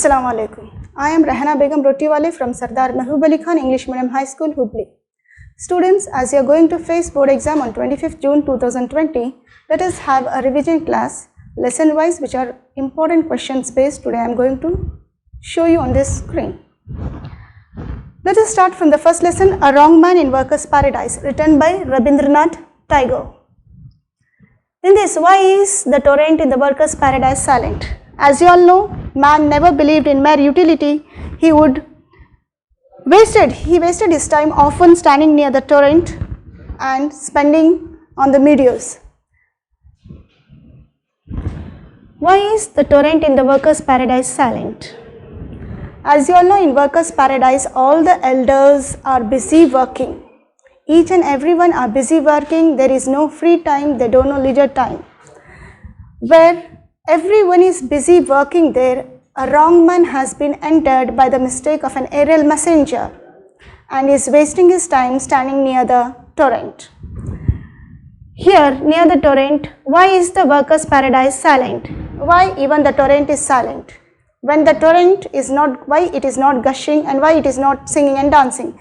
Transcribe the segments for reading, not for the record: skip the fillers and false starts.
Assalamu alaikum. I am Rehana Begum Rotiwale from Sardar Mehboob Ali Khan English Medium High School, Hubli. Students, as you are going to face board exam on 25th June 2020, let us have a revision class, lesson wise, which are important questions based. Today I am going to show you on this screen. Let us start from the first lesson, A Wrong Man in Workers' Paradise, written by Rabindranath Tagore. In this, why is the torrent in the Workers' Paradise silent? As you all know, man never believed in mere utility. He wasted his time often standing near the torrent and spending on the meadows. Why is the torrent in the Workers' Paradise silent? As you all know, in Workers' Paradise, all the elders are busy working. Each and everyone are busy working. There is no free time. They don't know leisure time. Where everyone is busy working there, a wrong man has been entered by the mistake of an aerial messenger and is wasting his time standing near the torrent. Here, near the torrent, why is the Workers' Paradise silent? Why even the torrent is silent? When the torrent is not, why it is not gushing and why it is not singing and dancing?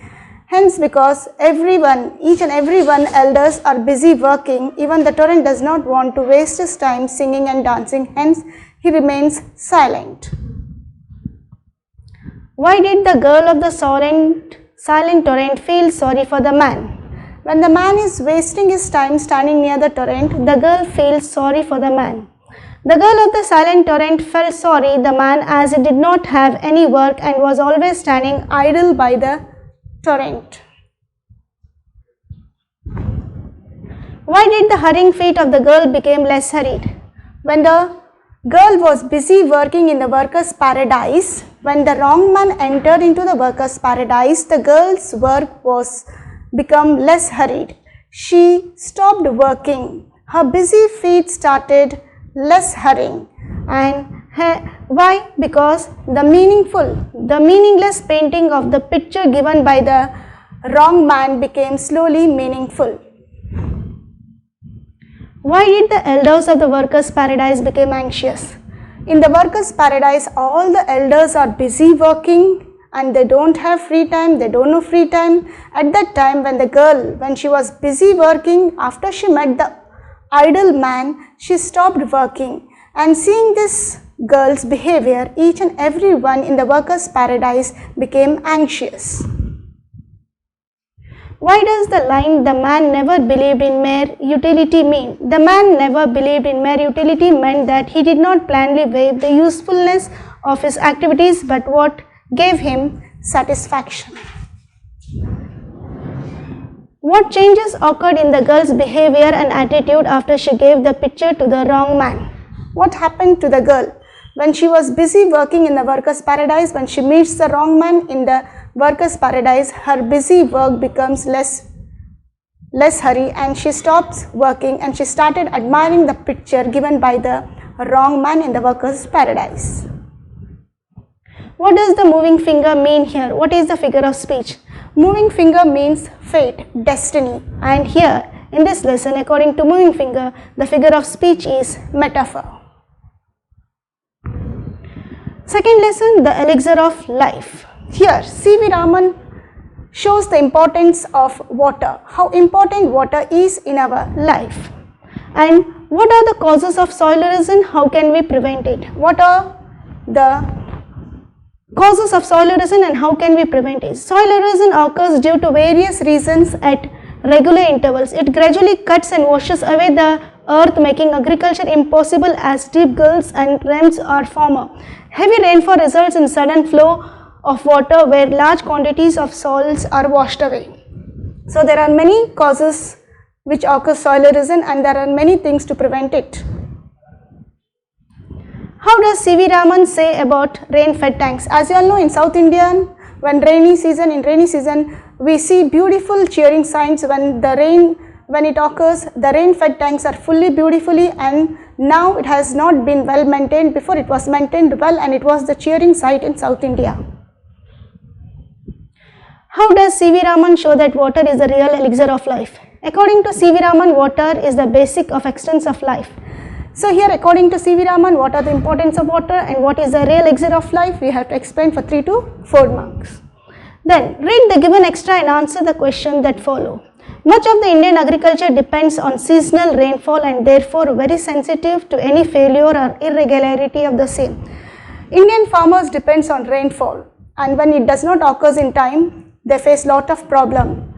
Hence, because each and everyone elders are busy working, even the torrent does not want to waste his time singing and dancing, hence he remains silent. Why did the girl of the silent torrent feel sorry for the man? When the man is wasting his time standing near the torrent, the girl feels sorry for the man. The girl of the silent torrent felt sorry the man as he did not have any work and was always standing idle by the torrent. Why did the hurrying feet of the girl become less hurried? When the girl was busy working in the Workers' Paradise, when the wrong man entered into the Workers' Paradise, the girl's work was become less hurried. She stopped working. Her busy feet started less hurrying. And why? Because the meaningless painting of the picture given by the wrong man became slowly meaningful. Why did the elders of the Workers' Paradise become anxious? In the Workers' Paradise, all the elders are busy working and they don't have free time, they don't know free time. At that time when the girl, when she was busy working, after she met the idle man, she stopped working. And seeing this girl's behavior, each and everyone in the Workers' Paradise became anxious. Why does the line, the man never believed in mere utility mean? The man never believed in mere utility meant that he did not plainly weigh the usefulness of his activities but what gave him satisfaction. What changes occurred in the girl's behavior and attitude after she gave the picture to the wrong man? What happened to the girl? When she was busy working in the Workers' Paradise, when she meets the wrong man in the Workers' Paradise, her busy work becomes less hurry and she stops working and she started admiring the picture given by the wrong man in the Workers' Paradise. What does the moving finger mean here? What is the figure of speech? Moving finger means fate, destiny, and here in this lesson, according to moving finger, the figure of speech is metaphor. Second lesson, the elixir of life. Here, C.V. Raman shows the importance of water, how important water is in our life. And what are the causes of soil erosion? How can we prevent it? What are the causes of soil erosion and how can we prevent it? Soil erosion occurs due to various reasons at regular intervals. It gradually cuts and washes away the earth, making agriculture impossible as deep gullies and rents are formed. Heavy rainfall results in sudden flow of water where large quantities of soils are washed away. So there are many causes which occur soil erosion and there are many things to prevent it. How does C.V. Raman say about rain-fed tanks? As you all know, in South India, when rainy season, we see beautiful cheering signs when it occurs. The rain-fed tanks are fully beautifully and now it has not been well maintained. Before it was maintained well and it was the cheering sight in South India. How does C.V. Raman show that water is the real elixir of life? According to C.V. Raman, water is the basic of existence of life. So here according to C.V. Raman, what are the importance of water and what is the real exit of life, we have to explain for 3 to 4 marks. Then read the given extra and answer the question that follow. Much of the Indian agriculture depends on seasonal rainfall and therefore very sensitive to any failure or irregularity of the same. Indian farmers depends on rainfall, and when it does not occurs in time, they face lot of problem.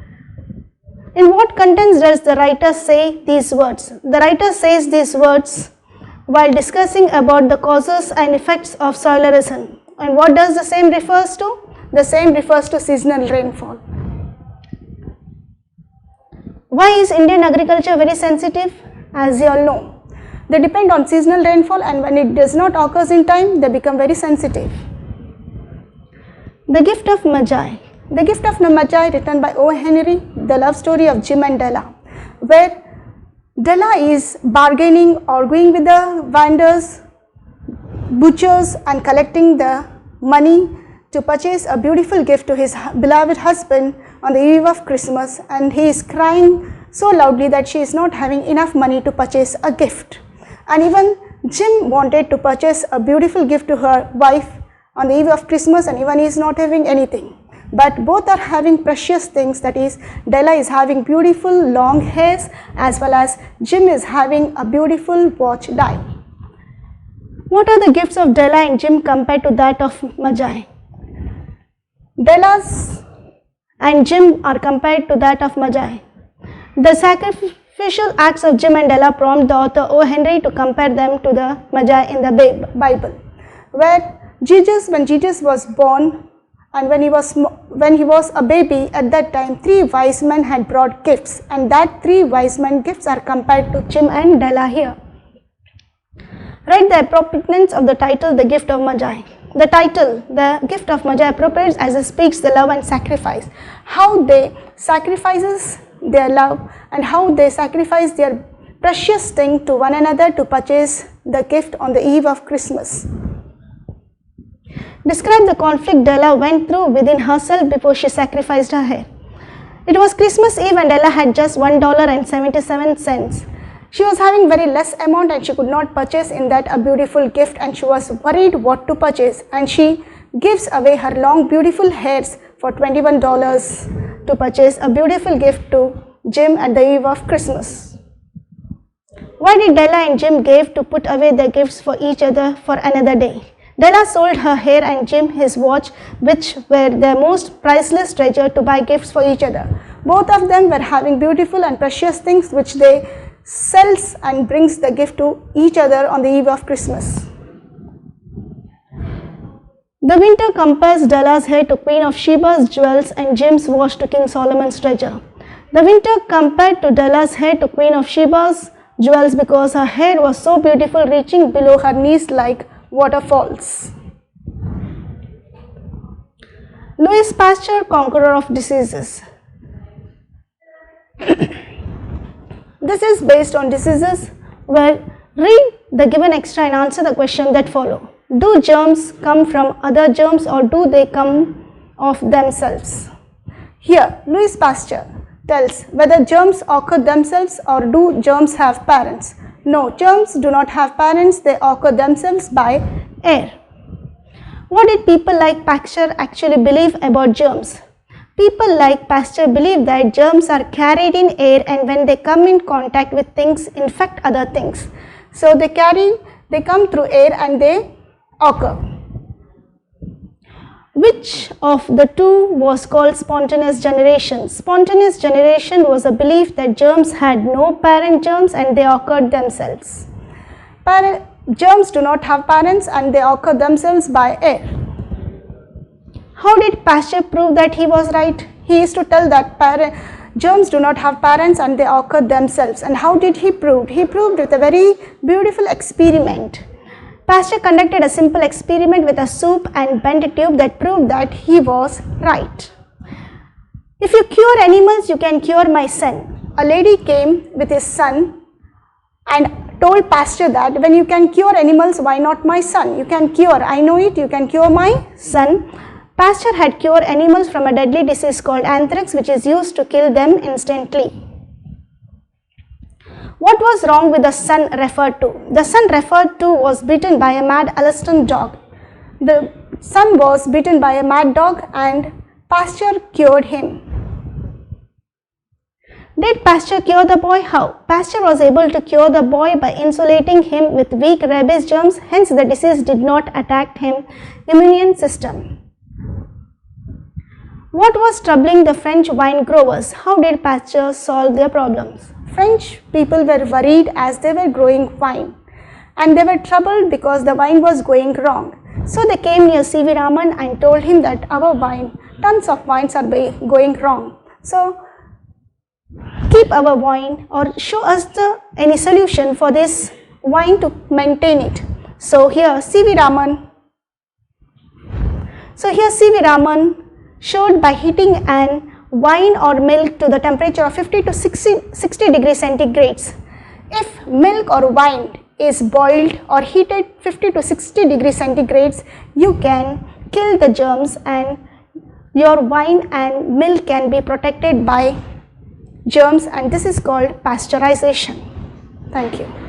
In what context does the writer say these words? The writer says these words while discussing about the causes and effects of soil erosion. And what does the same refers to? The same refers to seasonal rainfall. Why is Indian agriculture very sensitive? As you all know, they depend on seasonal rainfall, and when it does not occurs in time, they become very sensitive. The Gift of Magi. The Gift of Magi, written by O. Henry, the love story of Jim and Della, where Della is bargaining or going with the vendors, butchers, and collecting the money to purchase a beautiful gift to his beloved husband on the eve of Christmas, and he is crying so loudly that she is not having enough money to purchase a gift. And even Jim wanted to purchase a beautiful gift to her wife on the eve of Christmas, and even he is not having anything. But both are having precious things, that is, Della is having beautiful long hairs as well as Jim is having a beautiful watch dial. What are the gifts of Della and Jim compared to that of Magi? Della's and Jim are compared to that of Magi. The sacrificial acts of Jim and Della prompt the author O. Henry to compare them to the Magi in the Bible, where when Jesus was born, and when he was a baby, at that time 3 wise men had brought gifts, and that 3 wise men gifts are compared to Jim and Della here. Write the appropriateness of the title The Gift of Magi. The title, The Gift of Magi, appropriates as it speaks the love and sacrifice, how they sacrifices their love and how they sacrifice their precious thing to one another to purchase the gift on the eve of Christmas. Describe the conflict Della went through within herself before she sacrificed her hair. It was Christmas Eve and Della had just $1.77. She was having very less amount and she could not purchase in that a beautiful gift, and she was worried what to purchase, and she gives away her long beautiful hairs for $21 to purchase a beautiful gift to Jim at the eve of Christmas. Why did Della and Jim give to put away their gifts for each other for another day? Della sold her hair and Jim his watch, which were their most priceless treasure, to buy gifts for each other. Both of them were having beautiful and precious things which they sells and brings the gift to each other on the eve of Christmas. The winter compares Della's hair to Queen of Sheba's jewels and Jim's watch to King Solomon's treasure. The winter compared to Della's hair to Queen of Sheba's jewels because her hair was so beautiful, reaching below her knees like waterfalls. Louis Pasteur, conqueror of diseases. This is based on diseases, where read the given extra and answer the question that follow. Do germs come from other germs or do they come of themselves? Here, Louis Pasteur tells whether germs occur themselves or do germs have parents. No, germs do not have parents, they occur themselves by air. What did people like Pasteur actually believe about germs? People like Pasteur believe that germs are carried in air, and when they come in contact with things, infect other things. So they come through air and they occur. Which of the two was called spontaneous generation? Spontaneous generation was a belief that germs had no parent germs and they occurred themselves. Germs do not have parents and they occur themselves by air. How did Pasteur prove that he was right? He used to tell that germs do not have parents and they occur themselves. And how did he prove? He proved with a very beautiful experiment. Pasteur conducted a simple experiment with a soup and bent tube that proved that he was right. If you cure animals, you can cure my son. A lady came with his son and told Pasteur that when you can cure animals, why not my son? You can cure, I know it, you can cure my son. Pasteur had cured animals from a deadly disease called anthrax, which is used to kill them instantly. What was wrong with the son referred to? The son referred to was bitten by a mad Alaskan dog. The son was bitten by a mad dog and Pasteur cured him. Did Pasteur cure the boy? How? Pasteur was able to cure the boy by insulating him with weak rabies germs, hence the disease did not attack his immune system. What was troubling the French wine growers? How did Pasteur solve their problems? French people were worried as they were growing wine and they were troubled because the wine was going wrong. So they came near C.V. Raman and told him that our wine, tons of wines are going wrong. So keep our wine or show us any solution for this wine to maintain it. So here C.V. Raman showed by heating an wine or milk to the temperature of 50 to 60 degrees centigrades. If milk or wine is boiled or heated 50 to 60 degrees centigrades, you can kill the germs and your wine and milk can be protected by germs, and this is called pasteurization. Thank you.